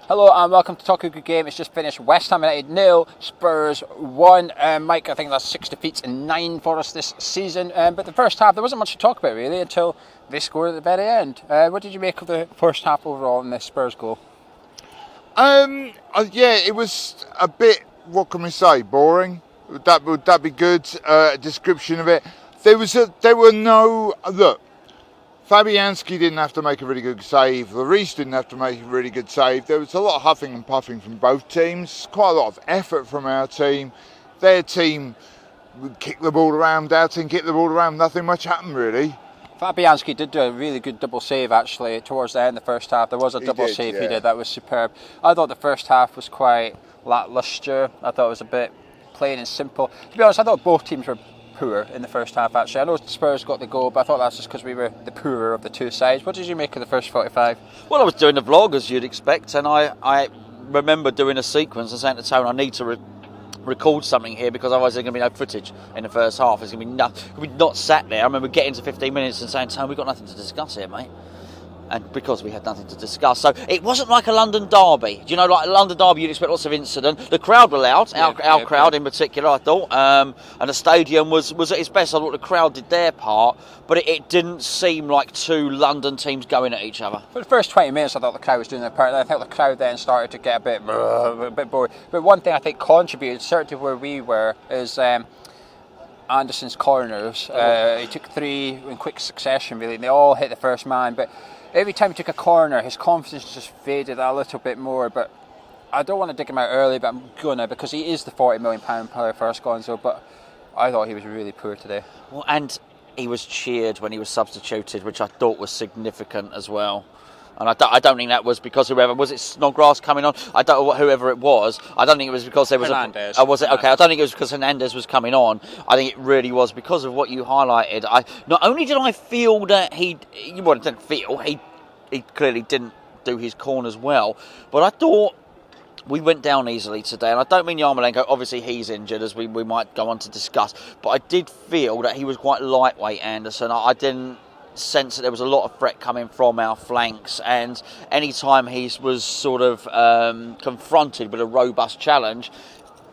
Hello and welcome to Talk a Good Game. It's just finished. West Ham United 0, Spurs 1. Mike, I think that's 6 defeats and 9 for us this season. But the first half, there wasn't much to talk about really until they scored at the very end. What did you make of the first half overall in the Spurs goal? It was a bit, what can we say, boring. Would that be good? A description of it. Look, Fabianski didn't have to make a really good save. Lloris didn't have to make a really good save. There was a lot of huffing and puffing from both teams. Quite a lot of effort from our team. Their team would kick the ball around. Our team kicked the ball around. Nothing much happened really. Fabianski did do a really good double save actually towards the end of the first half. There was a double save he did that was superb. I thought the first half was quite lacklustre. I thought it was a bit plain and simple. To be honest, I thought both teams were poor in the first half actually. I know Spurs got the goal, but I thought that's just because we were the poorer of the two sides. What did you make of the first 45? Well, I was doing the vlog as you'd expect, and I remember doing a sequence and saying to Tone, I need to record something here because otherwise there's going to be no footage in the first half. It's going to be not sat there. I remember getting to 15 minutes and saying, Tone, we've got nothing to discuss here, mate. And because we had nothing to discuss. So it wasn't like a London derby. Do you know, like a London derby, you'd expect lots of incident. The crowd were loud, our crowd in particular, I thought. And the stadium was at its best. I thought the crowd did their part, but it didn't seem like two London teams going at each other. For the first 20 minutes, I thought the crowd was doing their part. I think the crowd then started to get a bit bored. But one thing I think contributed, certainly where we were, is Anderson's corners. He took 3 in quick succession, really, and they all hit the first man. But every time he took a corner, his confidence just faded a little bit more. But I don't want to dig him out early, but I'm gonna, because he is the £40 million player for us, Gonzo. But I thought he was really poor today. Well, and he was cheered when he was substituted, which I thought was significant as well. And I don't think that was because whoever was it, Snodgrass coming on. I don't know whoever it was. I don't think it was because there was Hernandez. Was it okay? I don't think it was because Hernandez was coming on. I think it really was because of what you highlighted. Not only did I feel that he clearly didn't do his corners well, but I thought we went down easily today. And I don't mean Yarmolenko. Obviously he's injured, as we might go on to discuss. But I did feel that he was quite lightweight, Anderson. I didn't sense that there was a lot of threat coming from our flanks, and any time he was sort of confronted with a robust challenge,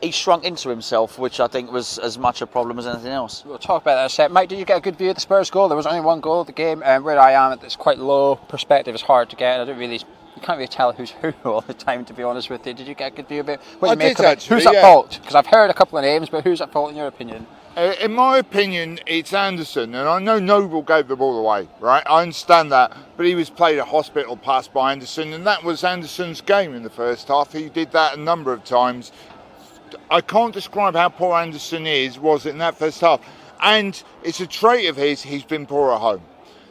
he shrunk into himself, which I think was as much a problem as anything else. We'll talk about that in a sec. Mike, did you get a good view of the Spurs goal? There was only one goal of the game, and where I am, it's quite low perspective. It's hard to get. You can't really tell who's who all the time, to be honest with you. Did you get a good view of it? What do you make of it? Who's at fault? Because I've heard a couple of names, but who's at fault in your opinion? In my opinion, it's Anderson, and I know Noble gave the ball away, right? I understand that, but he was played a hospital pass by Anderson, and that was Anderson's game in the first half. He did that a number of times. I can't describe how poor Anderson was in that first half, and it's a trait of his. He's been poor at home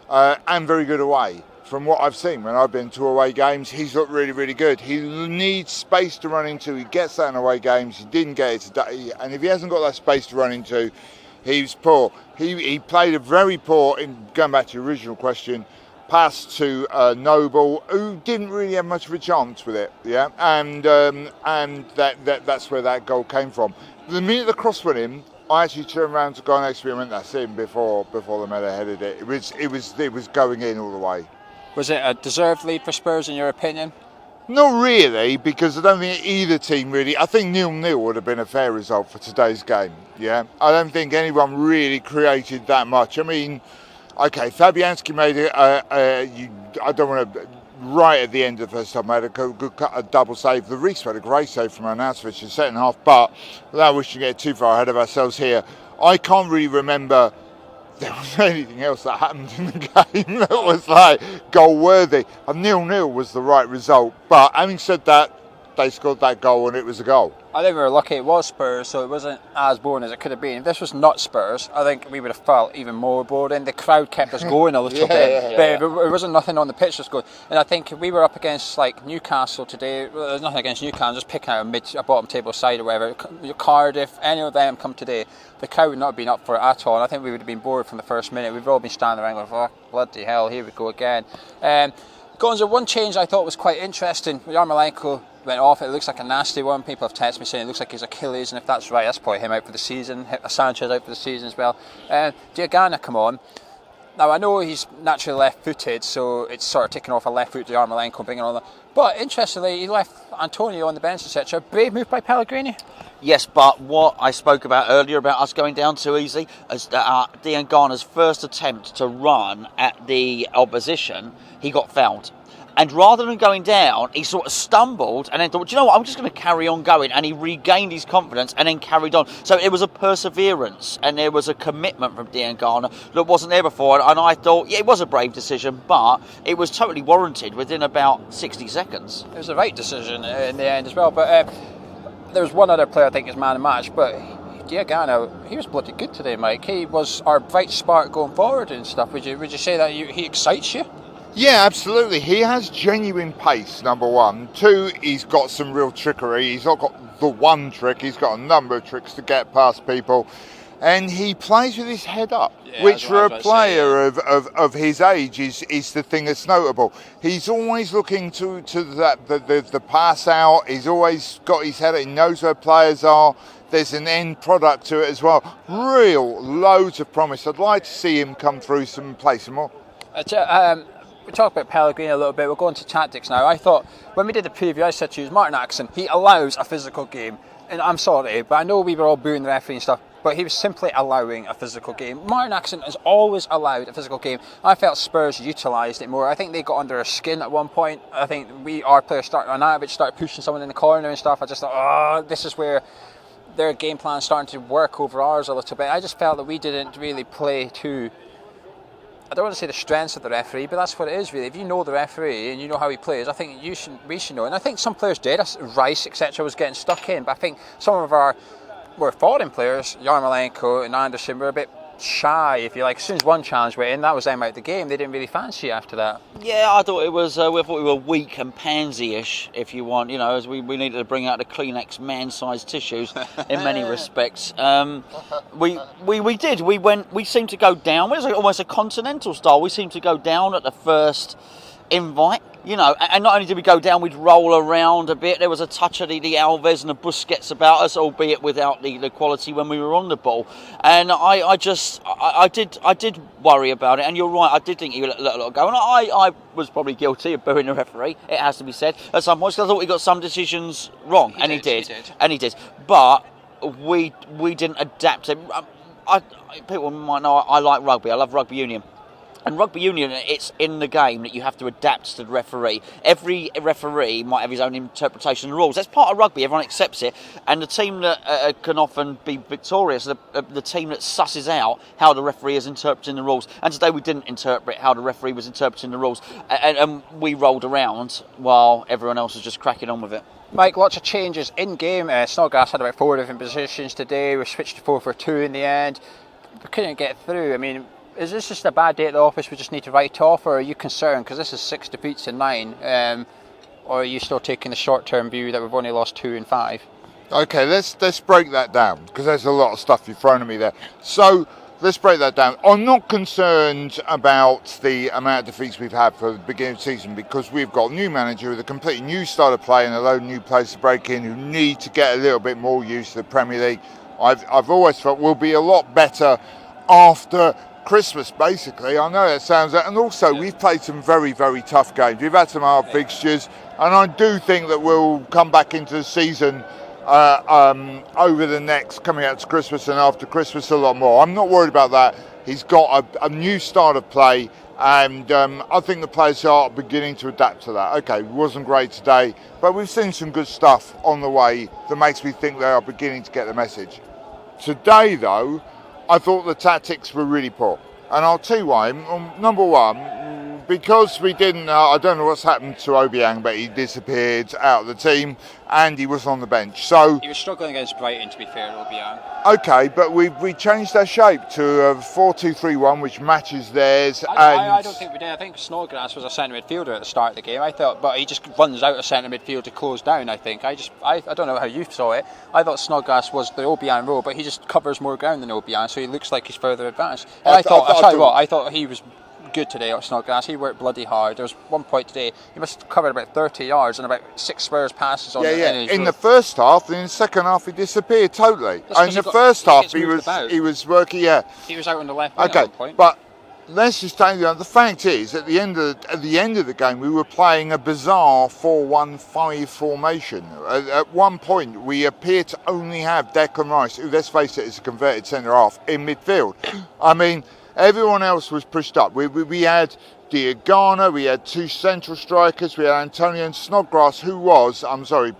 and very good away. From what I've seen when I've been to away games, he's looked really, really good. He needs space to run into. He gets that in away games. He didn't get it today. And if he hasn't got that space to run into, he's poor. He played a very poor, going back to your original question, pass to Noble, who didn't really have much of a chance with it. Yeah, and that's where that goal came from. The minute the cross went in, I actually turned around to go next to him and that's him before the Meta headed it. It was going in all the way. Was it a deserved lead for Spurs in your opinion? Not really, because I don't think either team really. I think 0-0 would have been a fair result for today's game. Yeah, I don't think anyone really created that much. I mean, okay, Fabianski made it. I don't want to. Right at the end of the first half, made a double save. The Reece made a great save from Arnautovic in the second half, but without wishing to get too far ahead of ourselves here, I can't really remember there was anything else that happened in the game that was like goal worthy. And 0-0 was the right result. But having said that, they scored that goal and it was a goal. I think we were lucky it was Spurs, so it wasn't as boring as it could have been. If this was not Spurs, I think we would have felt even more boring. The crowd kept us going a little bit, but it wasn't nothing on the pitch that's good. And I think if we were up against like Newcastle today, well, there's nothing against Newcastle, just picking out a bottom table side or whatever. Cardiff, any of them come today, the crowd would not have been up for it at all. And I think we would have been bored from the first minute. We've all been standing around going, oh, bloody hell, here we go again. Gonzo, one change I thought was quite interesting. Yarmolenko went off. It looks like a nasty one. People have texted me saying it looks like his Achilles, and if that's right, that's probably him out for the season. Sanchez out for the season as well. Diagana come on. Now I know he's naturally left-footed, so it's sort of taking off a left foot to Yarmolenko, bringing on. But interestingly, he left Antonio on the bench, etc. Brave move by Pellegrini. Yes, but what I spoke about earlier about us going down too easy, as Diangana's first attempt to run at the opposition, he got fouled. And rather than going down, he sort of stumbled and then thought, do you know what, I'm just going to carry on going. And he regained his confidence and then carried on. So it was a perseverance and there was a commitment from Diangana that wasn't there before. And I thought, yeah, it was a brave decision, but it was totally warranted within about 60 seconds. It was the right decision in the end as well. But there was one other player I think is man of the match, but Diangana, he was bloody good today, Mike. He was our bright spark going forward and stuff. Would you say that he excites you? Yeah, absolutely. He has genuine pace, number one. Two, he's got some real trickery. He's not got the one trick. He's got a number of tricks to get past people. And he plays with his head up, which for a player of his age is the thing that's notable. He's always looking to the pass out. He's always got his head up. He knows where players are. There's an end product to it as well. Real loads of promise. I'd like to see him come through and play some more. We talked about Pellegrini a little bit. We're going to tactics now. I thought when we did the preview, I said to you, Martin Atkinson, he allows a physical game. And I'm sorry, but I know we were all booing the referee and stuff, but he was simply allowing a physical game. Martin Atkinson has always allowed a physical game. I felt Spurs utilised it more. I think they got under our skin at one point. I think our players started pushing someone in the corner and stuff. I just thought, this is where their game plan starting to work over ours a little bit. I just felt that we didn't really play to, I don't want to say the strengths of the referee, but that's what it is really. If you know the referee and you know how he plays, I think we should know. And I think some players did. Rice, etc., was getting stuck in. But I think some of our more foreign players, Yarmolenko and Anderson, were a bit shy, if you like. As soon as one challenge went in, that was them out of the game. They didn't really fancy it after that. Yeah, I thought it was. We thought we were weak and pansy-ish, if you want. You know, as we needed to bring out the Kleenex man-sized tissues in many respects. We did. We seemed to go down. It was almost a continental style. We seemed to go down at the first invite. You know, and not only did we go down, we'd roll around a bit. There was a touch of the Alves and the Busquets about us, albeit without the quality when we were on the ball. And I did worry about it. And you're right, I did think he let a lot go. And I was probably guilty of booing the referee. It has to be said at some points. Because I thought he got some decisions wrong, he did. But we didn't adapt it. People might know I like rugby. I love rugby union. And rugby union, it's in the game that you have to adapt to the referee. Every referee might have his own interpretation of the rules. That's part of rugby. Everyone accepts it. And the team that can often be victorious, the team that susses out how the referee is interpreting the rules. And today we didn't interpret how the referee was interpreting the rules. And we rolled around while everyone else was just cracking on with it. Mike, lots of changes in game. Snodgrass had about 4 different positions today. We switched to 4-4-2 in the end. We couldn't get through. I mean, is this just a bad day at the office we just need to write off, or are you concerned because this is 6 defeats in 9, or are you still taking the short-term view that we've only lost 2 in 5? Okay, let's break that down because there's a lot of stuff you've thrown at me there. So let's break that down. I'm not concerned about the amount of defeats we've had for the beginning of the season because we've got a new manager with a completely new style of play and a load of new players to break in who need to get a little bit more used to the Premier League. I've always felt we'll be a lot better after Christmas, basically. I know that sounds, and also we've played some very, very tough games. We've had some hard fixtures, and I do think that we'll come back into the season over the next, coming out to Christmas and after Christmas, a lot more. I'm not worried about that. He's got a new style of play, and I think the players are beginning to adapt to that. Okay, it wasn't great today, but we've seen some good stuff on the way that makes me think they are beginning to get the message. Today, though, I thought the tactics were really poor. And I'll tell you why. Number one, because we didn't, I don't know what's happened to Obiang, but he disappeared out of the team and he was on the bench. So he was struggling against Brighton, to be fair, Obiang. Okay, but we changed our shape to a 4-2-3-1, which matches theirs. I don't think we did. I think Snodgrass was a centre midfielder at the start of the game. I thought, but he just runs out of centre midfield to close down. I think. I don't know how you saw it. I thought Snodgrass was the Obiang role, but he just covers more ground than Obiang, so he looks like he's further advanced. And I thought he was good today at Snodgrass. He worked bloody hard. There was one point today, he must have covered about 30 yards and about 6 Spurs passes on in the first half. In the second half he disappeared totally. In the first half he was working. He was out on the left wing at one point. But let's just take the fact is at the end of the game we were playing a bizarre 4-1-5 formation. At one point we appear to only have Declan Rice, who, let's face it, is a converted centre half, in midfield. I mean, everyone else was pushed up. We had Diagana, we had 2 central strikers, we had Antonio and Snodgrass, who was,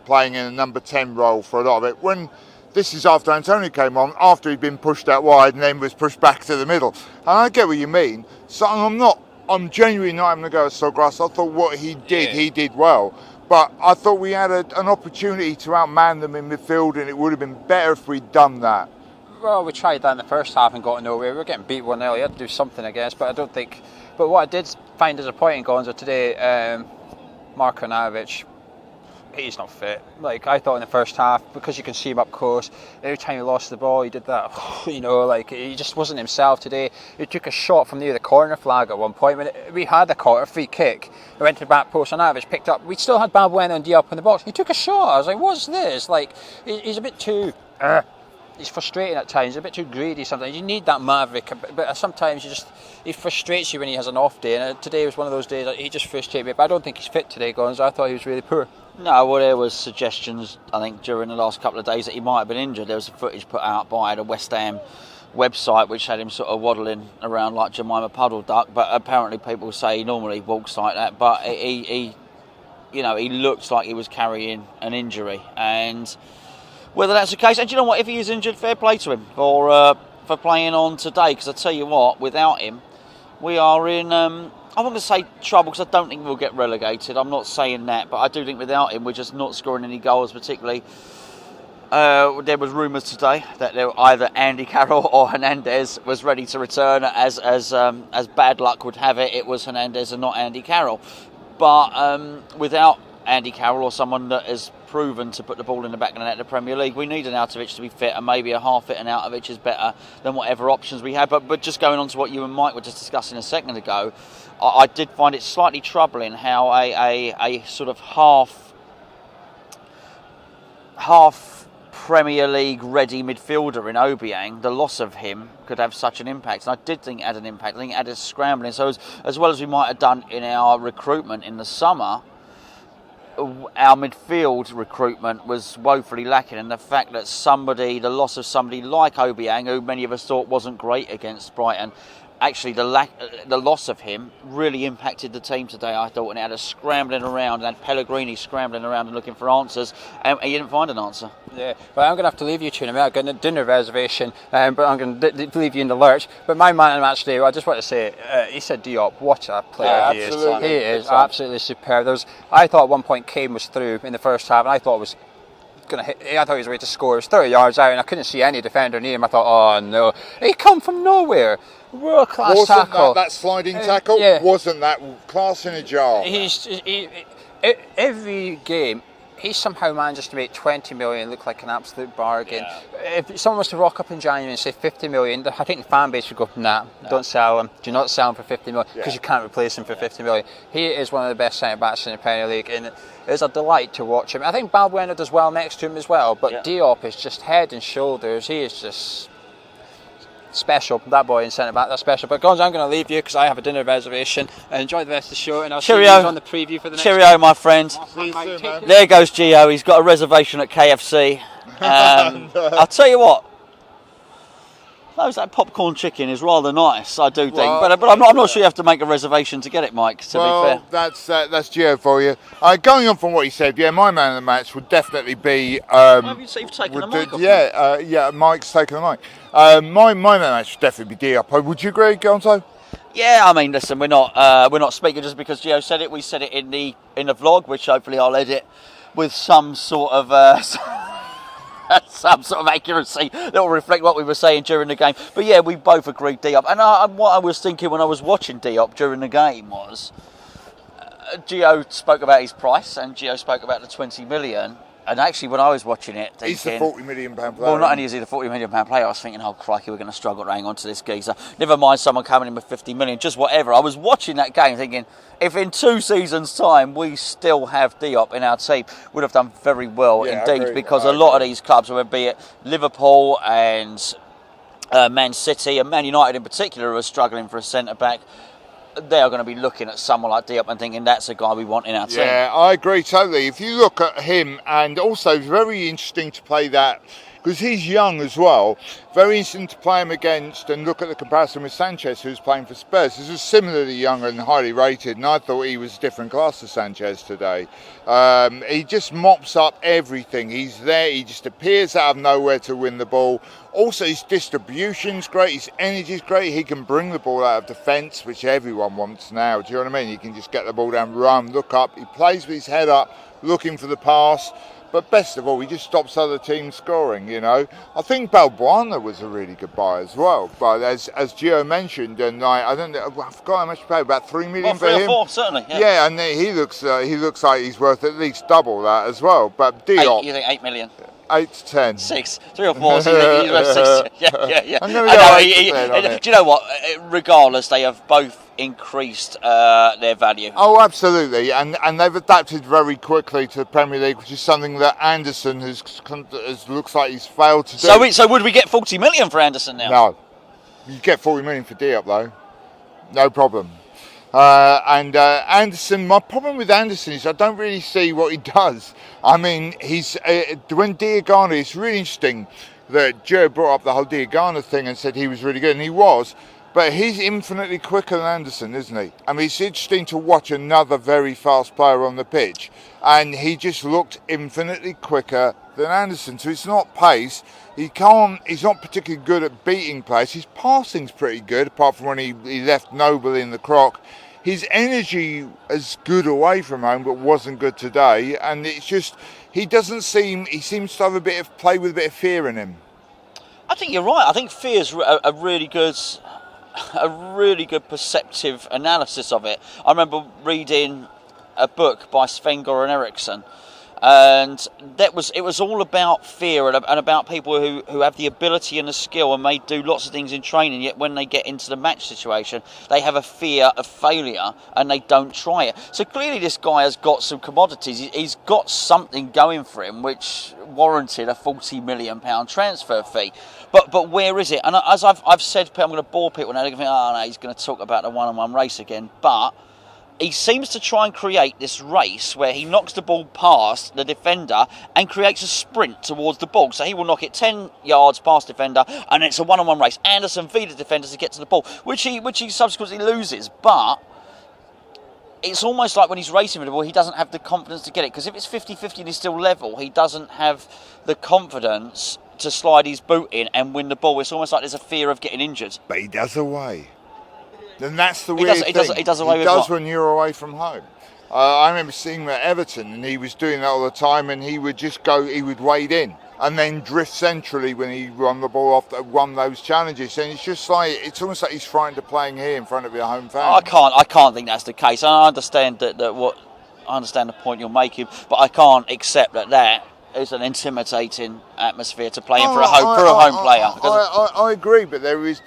playing in a number 10 role for a lot of it. When this is after Antonio came on, after he'd been pushed out wide and then was pushed back to the middle. And I get what you mean. So I'm genuinely not having to go at Snodgrass. I thought what he did well. But I thought we had an opportunity to outman them in midfield, and it would have been better if we'd done that. Well, we tried that in the first half and got nowhere. We were getting beat 1-0. You had to do something, I guess. But I don't think... But what I did find disappointing, Gonzo, today, Marko Navic, he's not fit. Like, I thought in the first half, because you can see him up close, every time he lost the ball, he did that, he just wasn't himself today. He took a shot from near the corner flag at one point. When we had a free kick, it went to the back post, and Navic picked up. We still had Balbuena and Diop in the box. He took a shot. I was like, what's this? Like, he's a bit too... He's frustrating at times, a bit too greedy sometimes. You need that maverick, but sometimes he frustrates you when he has an off day, and today was one of those days that he just frustrated me. But I don't think he's fit today, Gonzo. I thought he was really poor. No, well, there was suggestions, I think, during the last couple of days that he might have been injured. There was footage put out by the West Ham website which had him sort of waddling around like Jemima Puddle Duck, but apparently people say he normally walks like that, but he looked like he was carrying an injury, and whether that's the case, and do you know what, if he is injured, fair play to him for playing on today, because I tell you what, without him, we are in, I'm not going to say trouble, because I don't think we'll get relegated, I'm not saying that, but I do think without him, we're just not scoring any goals, particularly. There was rumours today that either Andy Carroll or Hernandez was ready to return. As bad luck would have it, it was Hernandez and not Andy Carroll. But without Andy Carroll or someone that has proven to put the ball in the back of the net in the Premier League, we need an Arnautovic to be fit, and maybe a half-fit Arnautovic is better than whatever options we have. But just going on to what you and Mike were just discussing a second ago, I did find it slightly troubling how a sort of half Premier League ready midfielder in Obiang, the loss of him could have such an impact. And I did think it had an impact. I think it had us scrambling. So as well as we might have done in our recruitment in the summer, our midfield recruitment was woefully lacking, and the fact that the loss of somebody like Obiang, who many of us thought wasn't great against Brighton, actually the loss of him really impacted the team today, I thought, and it had us scrambling around, and had Pellegrini scrambling around and looking for answers, and he didn't find an answer. Yeah, well, I'm going to have to leave you two in a minute. I've got a dinner reservation, but I'm going to leave you in the lurch. But my man of the match today, I just want to say, he said Diop, what a player he is. He is absolutely superb. I thought at one point Kane was through in the first half, and I thought it was going to hit. I thought he was ready to score. It was 30 yards out, and I couldn't see any defender near him. I thought, oh no, he come from nowhere. World class tackle. That sliding tackle? Yeah. Wasn't that class in a jar? Every game, he somehow manages to make 20 million look like an absolute bargain. Yeah. If someone was to rock up in January and say 50 million, I think the fan base would go, nah, don't sell him. Do not sell him for 50 million, because you can't replace him for 50 million. He is one of the best centre-backs in the Premier League, and it's a delight to watch him. I think Balbuena does well next to him as well, but Diop is just head and shoulders. He is just special. That boy in centre-back, that's special. But Gonzo, I'm going to leave you because I have a dinner reservation. Enjoy the rest of the show, and I'll see you on the preview for the next Cheerio, my friend. See you soon, man. There goes Gio. He's got a reservation at KFC. I'll tell you what, that popcorn chicken is rather nice, I do think. But I'm not sure you have to make a reservation to get it, Mike, to be fair. That's Gio for you. Going on from what he said, my man of the match would definitely be... you've taken the mic off. Mike's taken the mic. My man of the match would definitely be Diop. Would you agree, Gonzo? Yeah, I mean, listen, we're not speaking just because Gio said it. We said it in the vlog, which hopefully I'll edit with some sort of accuracy that will reflect what we were saying during the game. But yeah, we both agreed Diop. And what I was thinking when I was watching Diop during the game was, Gio spoke about his price, and Gio spoke about the 20 million. And actually, when I was watching it, thinking, he's the £40 million player. Well, not only is he the £40 million player, I was thinking, oh crikey, we're going to struggle to hang on to this geezer. Never mind someone coming in with 50 million, just whatever. I was watching that game thinking, if in 2 seasons' time we still have Diop in our team, we'd have done very well indeed. Because a lot of these clubs, whether be it Liverpool and Man City and Man United in particular are struggling for a centre-back. They are going to be looking at someone like Diop and thinking that's a guy we want in our team. Yeah, I agree totally. If you look at him, and also it's very interesting to play that, because he's young as well, very interesting to play him against and look at the comparison with Sanchez, who's playing for Spurs. This is similarly young and highly rated, and I thought he was a different class to Sanchez today. He just mops up everything. He's there, he just appears out of nowhere to win the ball. Also, his distribution's great, his energy's great. He can bring the ball out of defence, which everyone wants now. Do you know what I mean? He can just get the ball down, run, look up. He plays with his head up, looking for the pass. But best of all, he just stops other teams scoring, you know. I think Balbuena was a really good buy as well. But as Gio mentioned, and I forgot how much he paid, about 3 million for him. 3 or 4, certainly. Yeah, and he looks like he's worth at least double that as well. But Diop, you think 8 million? 8 to 10. 6, 3 or 4. So he's worth 6. Yeah. I know. Do you know what? Regardless, they have both increased their value. Oh, absolutely, and they've adapted very quickly to the Premier League, which is something that Anderson has looks like he's failed to do. So would we get 40 million for Anderson now? No, you get 40 million for Diop though, no problem. And Anderson, my problem with Anderson is I don't really see what he does. I mean, he's when Diagana, it's really interesting that Joe brought up the whole Diagana thing and said he was really good, and he was. But he's infinitely quicker than Anderson, isn't he? I mean, it's interesting to watch another very fast player on the pitch. And he just looked infinitely quicker than Anderson. So it's not pace. He's not particularly good at beating players. His passing's pretty good, apart from when he left Noble in the crock. His energy is good away from home, but wasn't good today. And it's just, he seems to have play with a bit of fear in him. I think you're right. I think fear's a really good perceptive analysis of it. I remember reading a book by Sven-Goran Eriksson, and it was all about fear and about people who have the ability and the skill and may do lots of things in training, yet when they get into the match situation they have a fear of failure and they don't try it. So clearly this guy has got some commodities. He's got something going for him which warranted a £40 million transfer fee. But where is it? And as I've said, I'm going to bore people now. They're going to think, oh no, he's going to talk about the one-on-one race again. But he seems to try and create this race where he knocks the ball past the defender and creates a sprint towards the ball. So he will knock it 10 yards past defender, and it's a one-on-one race. Anderson feeds the defender to get to the ball, which he subsequently loses. But it's almost like when he's racing with the ball, he doesn't have the confidence to get it. Because if it's 50-50 and he's still level, he doesn't have the confidence to slide his boot in and win the ball. It's almost like there's a fear of getting injured. But he does away. And that's the weird thing. He does away with what? when you're away from home. I remember seeing him at Everton, and he was doing that all the time, and he would just go, he would wade in and then drift centrally when he won the ball off, won those challenges. And it's just like, it's almost like he's frightened of playing here in front of your home fans. I can't think that's the case. I understand I understand the point you're making, but I can't accept that is an intimidating atmosphere to play in for a home player. I agree, but he's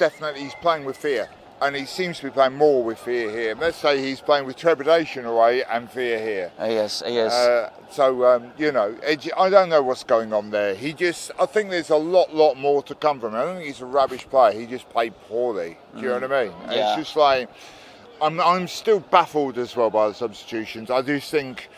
playing with fear. And he seems to be playing more with fear here. Let's say he's playing with trepidation away and fear here. He is. I don't know what's going on there. I think there's a lot more to come from him. I don't think he's a rubbish player. He just played poorly. Do you know what I mean? Yeah. It's just like, I'm still baffled as well by the substitutions. I do think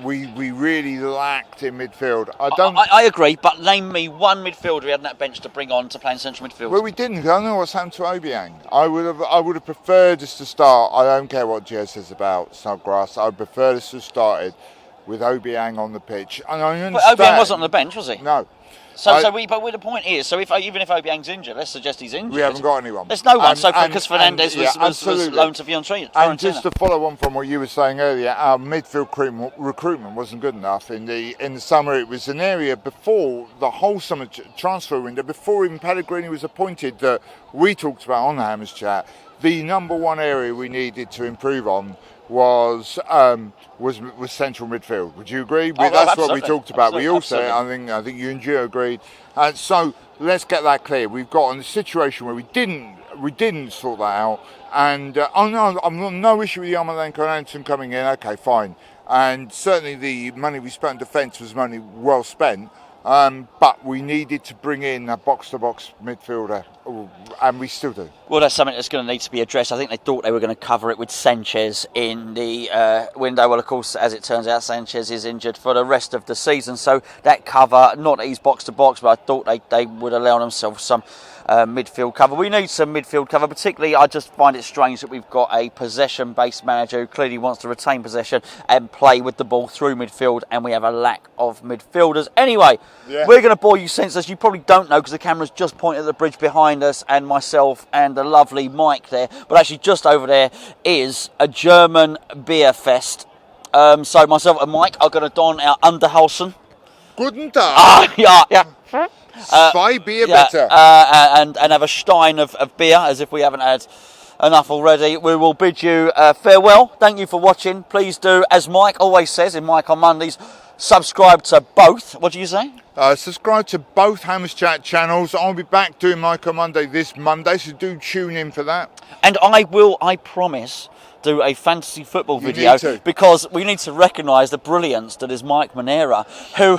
we really lacked in midfield. I agree, but name me one midfielder we had on that bench to bring on to play in central midfield. Well, we didn't. I don't know what's happened to Obiang. I would have preferred us to start. I don't care what Gio says about Snodgrass. I would prefer us to have started with Obiang on the pitch. And I understand. But Obiang wasn't on the bench, was he? No. But the point is, so even if Obiang's injured, let's suggest he's injured. We haven't got anyone. There's no one. Because Fernandes was loaned to Fiorentina. And just to follow on from what you were saying earlier, our midfield recruitment wasn't good enough. In the summer, it was an area before the whole summer transfer window, before even Pellegrini was appointed, that we talked about on the Hammers Chat. The number one area we needed to improve on was central midfield. Would you agree? That's what we talked about. We also, I think you and Gio agreed. And so let's get that clear. We've got in a situation where we didn't sort that out. And I'm no issue with Yarmolenko and Anderson coming in. Okay, fine. And certainly the money we spent on defence was money well spent. But we needed to bring in a box-to-box midfielder and we still do. Well, that's something that's going to need to be addressed. I think they thought they were going to cover it with Sanchez in the window. Well, of course, as it turns out, Sanchez is injured for the rest of the season. So that cover, not that he's box to box, but I thought they would allow themselves some midfield cover. We need some midfield cover. Particularly, I just find it strange that we've got a possession-based manager who clearly wants to retain possession and play with the ball through midfield, and we have a lack of midfielders. Anyway, we're going to bore you senseless. You probably don't know because the camera's just pointed at the bridge behind us and myself and the lovely Mike there. But actually, just over there is a German beer fest. So myself and Mike are going to don our Underhalsen. Guten Tag. Yeah. Zwei Bier bitte. And have a stein of beer, as if we haven't had enough already. We will bid you farewell. Thank you for watching. Please do, as Mike always says in Mike on Mondays, subscribe to both. What do you say? Subscribe to both Hammers Chat channels. I'll be back doing Mike on Monday this Monday, so do tune in for that. And I promise, do a fantasy football video, because we need to recognise the brilliance that is Mike Manera, who